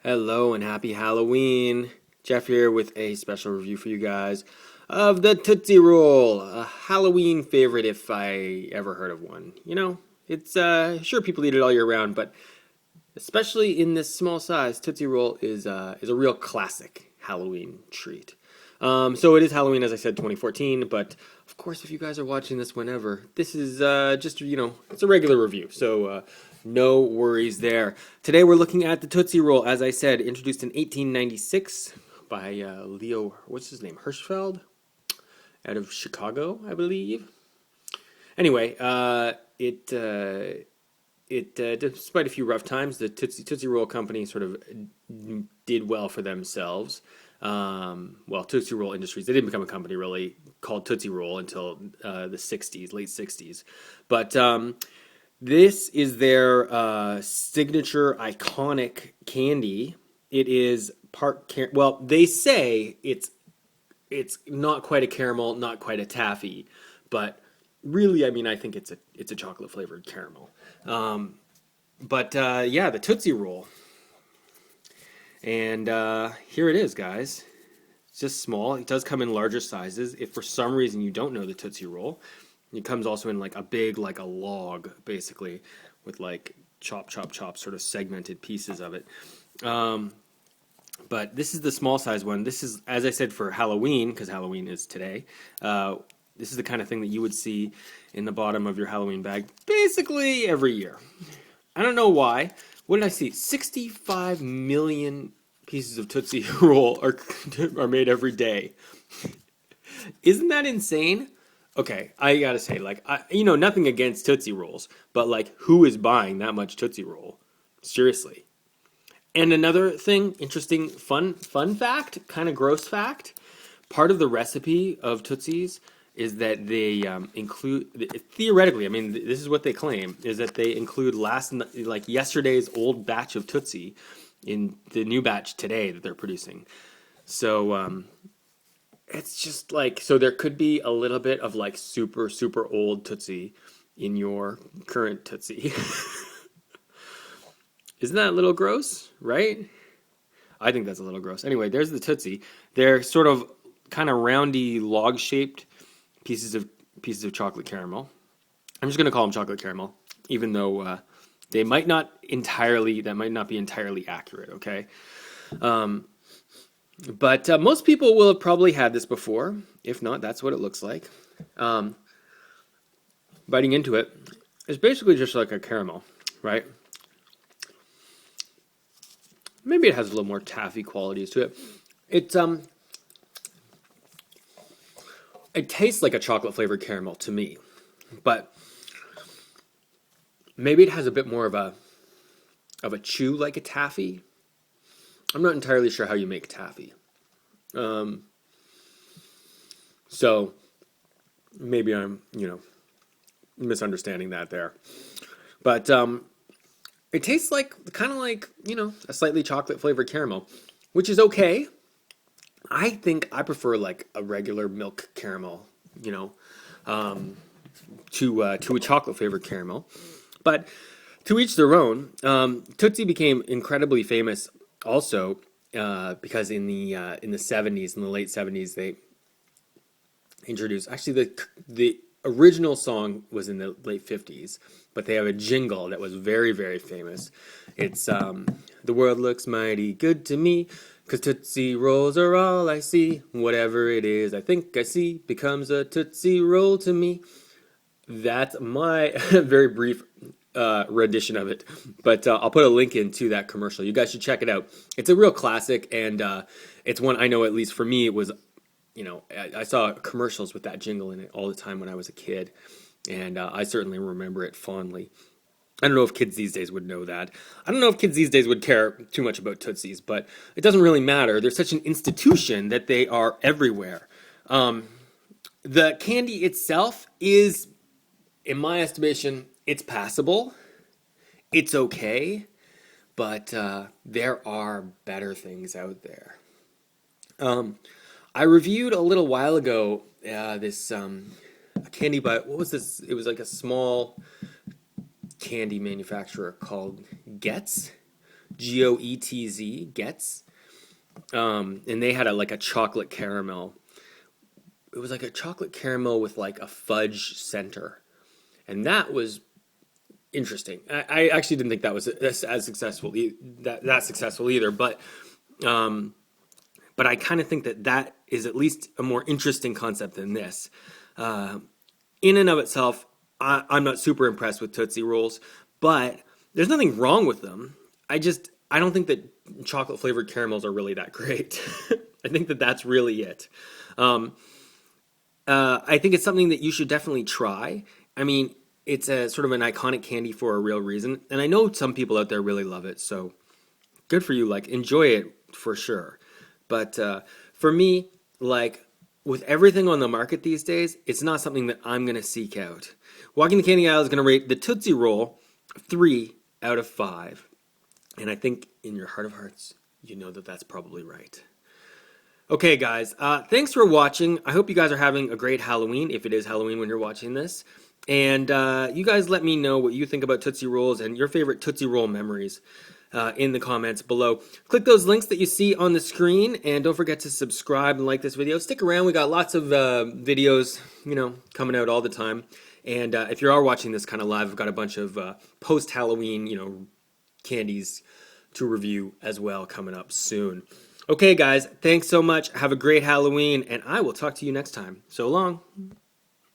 Hello and happy Halloween. Jeff here with a special review for you guys of the Tootsie Roll, a Halloween favorite if I ever heard of one. It's sure people eat it all year round, but especially in this small size, Tootsie Roll is a real classic Halloween treat. So it is Halloween, as I said, 2014. But of course, if you guys are watching this whenever, this is just it's a regular review. So no worries there. Today we're looking at the Tootsie Roll, as I said, introduced in 1896 by Leo. What's his name? Hirschfeld, out of Chicago, I believe. Anyway, despite a few rough times, the Tootsie Roll Company sort of did well for themselves. Tootsie Roll Industries, they didn't become a company really called Tootsie Roll until the 60s, late 60s. But this is their signature iconic candy. It is they say it's not quite a caramel, not quite a taffy, but really, I mean, I think it's a chocolate flavored caramel. The Tootsie Roll. And here it is, guys. It's just small. It does come in larger sizes. If for some reason you don't know the Tootsie Roll, it comes also in like a big, like a log, basically, with like chop, sort of segmented pieces of it. But this is the small size one. This is, as I said, for Halloween, because Halloween is today. This is the kind of thing that you would see in the bottom of your Halloween bag basically every year. I don't know why. What did I see? 65 million pieces of Tootsie Roll are made every day. Isn't that insane? Okay, I gotta say, nothing against Tootsie Rolls, but like, who is buying that much Tootsie Roll? Seriously. And another thing, interesting, fun fact, kind of gross fact. Part of the recipe of Tootsies is that they include, theoretically, I mean, this is what they claim, is that they include yesterday's old batch of Tootsie in the new batch today that they're producing. So it's just like, so there could be a little bit of like super, super old Tootsie in your current Tootsie. Isn't that a little gross, right? I think that's a little gross. Anyway, there's the Tootsie. They're sort of kind of roundy, log-shaped pieces of chocolate caramel. I'm just gonna call them chocolate caramel, even though they might not entirely that might not be entirely accurate. Okay, but most people will have probably had this before. If not, that's what it looks like. Biting into it, it's basically just like a caramel, right? Maybe it has a little more taffy qualities to it. It tastes like a chocolate flavored caramel to me, but maybe it has a bit more of a chew like a taffy. I'm not entirely sure how you make taffy. So maybe I'm, misunderstanding that there. But it tastes kind of like, a slightly chocolate flavored caramel, which is okay. I think I prefer like a regular milk caramel, to a chocolate flavored caramel. But to each their own. Tootsie became incredibly famous also because in the 70s, in the late 70s, they introduced, actually the original song was in the late 50s, but they have a jingle that was very, very famous. It's the world looks mighty good to me, 'cause Tootsie Rolls are all I see. Whatever it is I think I see becomes a Tootsie Roll to me. That's my very brief rendition of it, but I'll put a link into that commercial. You guys should check it out. It's a real classic, and it's one I know, at least for me, it was, I saw commercials with that jingle in it all the time when I was a kid, and I certainly remember it fondly. I don't know if kids these days would know that. I don't know if kids these days would care too much about Tootsies, but it doesn't really matter. They're such an institution that they are everywhere. The candy itself is, in my estimation, it's passable. It's okay, but there are better things out there. I reviewed a little while ago this candy, but what was this? It was like a small candy manufacturer called Getz. Goetz, Getz, and they had like a chocolate caramel. It was like a chocolate caramel with like a fudge center, and that was interesting. I actually didn't think that was as successful that successful either, but I kind of think that is at least a more interesting concept than this. In and of itself, I'm not super impressed with Tootsie Rolls, but there's nothing wrong with them. I don't think that chocolate flavored caramels are really that great. I think that that's really it. Um, I think it's something that you should definitely try. I mean, it's a sort of an iconic candy for a real reason, and I know some people out there really love it. So good for you. Like, enjoy it for sure. But for me, like with everything on the market these days, it's not something that I'm gonna seek out. Walking the Candy Aisle is gonna rate the Tootsie Roll 3 out of 5, and I think in your heart of hearts, you know that that's probably right. Okay, guys, thanks for watching. I hope you guys are having a great Halloween, if it is Halloween when you're watching this. And you guys let me know what you think about Tootsie Rolls and your favorite Tootsie Roll memories in the comments below. Click those links that you see on the screen, and don't forget to subscribe and like this video. Stick around. We got lots of videos, coming out all the time. And if you are watching this kind of live, I've got a bunch of post-Halloween, candies to review as well coming up soon. Okay, guys, thanks so much. Have a great Halloween, and I will talk to you next time. So long.